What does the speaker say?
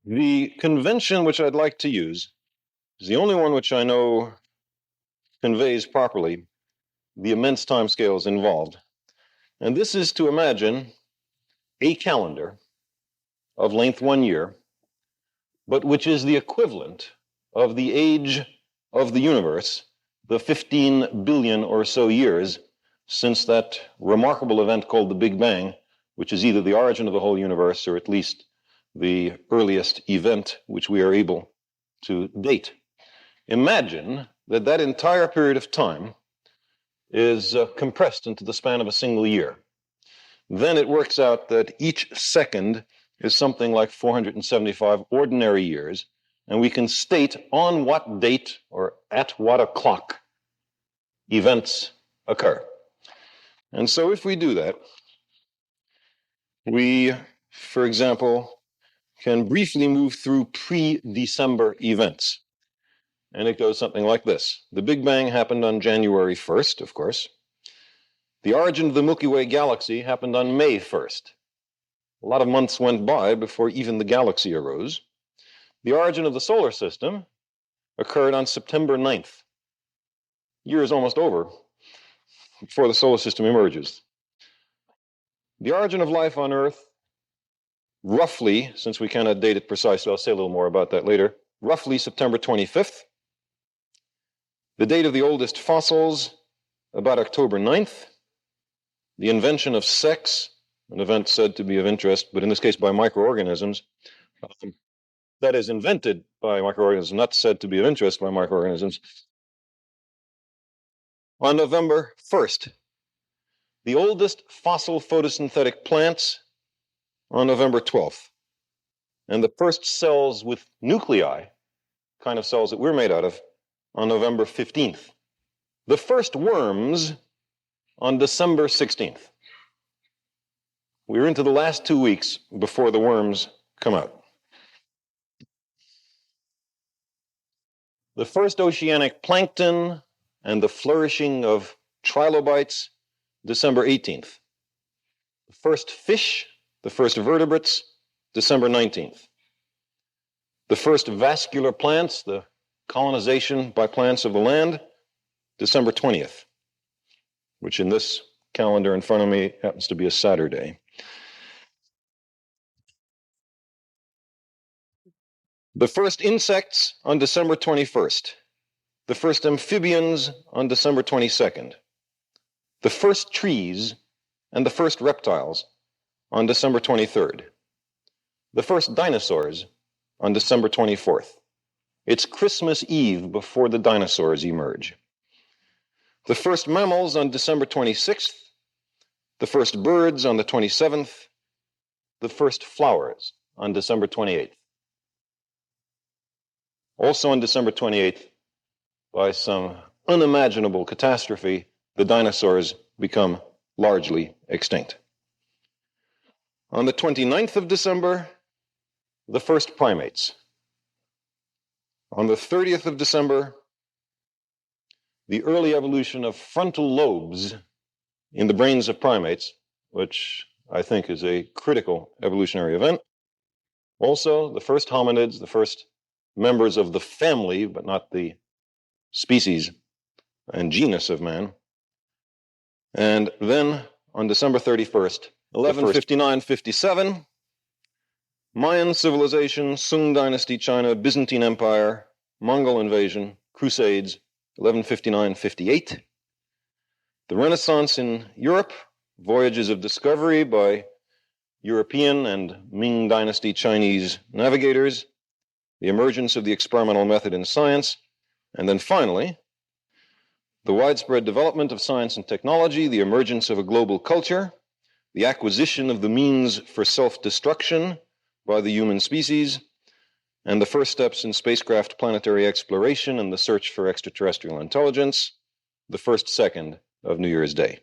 The convention which I'd like to use is the only one which I know conveys properly the immense timescales involved. And this is to imagine a calendar of length 1 year, but which is the equivalent of the age of the universe, the 15 billion or so years since that remarkable event called the Big Bang, which is either the origin of the whole universe or at least the earliest event which we are able to date. Imagine that that entire period of time is compressed into the span of a single year. Then it works out that each second is something like 475 ordinary years, and we can state on what date or at what o'clock events occur. And so if we do that, we, for example, can briefly move through pre-December events. And it goes something like this. The Big Bang happened on January 1st, of course. The origin of the Milky Way galaxy happened on May 1st. A lot of months went by before even the galaxy arose. The origin of the solar system occurred on September 9th. Year is almost over before the solar system emerges. The origin of life on Earth, roughly, since we cannot date it precisely, I'll say a little more about that later, roughly September 25th. The date of the oldest fossils, about October 9th. The invention of sex, an event said to be of interest, but in this case by microorganisms. That is invented by microorganisms, not said to be of interest by microorganisms. On November 1st, the oldest fossil photosynthetic plants on November 12th. And the first cells with nuclei, kind of cells that we're made out of, on November 15th. The first worms on December 16th. We're into the last 2 weeks before the worms come out. The first oceanic plankton and the flourishing of trilobites, December 18th. The first fish, the first vertebrates, December 19th. The first vascular plants, the colonization by plants of the land, December 20th, which in this calendar in front of me happens to be a Saturday. The first insects on December 21st. The first amphibians on December 22nd. The first trees and the first reptiles on December 23rd. The first dinosaurs on December 24th. It's Christmas Eve before the dinosaurs emerge. The first mammals on December 26th. The first birds on the 27th. The first flowers on December 28th. Also on December 28th, by some unimaginable catastrophe, the dinosaurs become largely extinct. On the 29th of December, the first primates. On the 30th of December, the early evolution of frontal lobes in the brains of primates, which I think is a critical evolutionary event. Also, the first hominids, the first members of the family, but not the species and genus of man. And then on December 31st, 1159-57, Mayan civilization, Sung dynasty, China, Byzantine Empire, Mongol invasion, Crusades, 1159-58. The Renaissance in Europe, voyages of discovery by European and Ming dynasty Chinese navigators, the emergence of the experimental method in science, and then finally, the widespread development of science and technology, the emergence of a global culture, the acquisition of the means for self-destruction by the human species, and the first steps in spacecraft planetary exploration and the search for extraterrestrial intelligence, the first second of New Year's Day.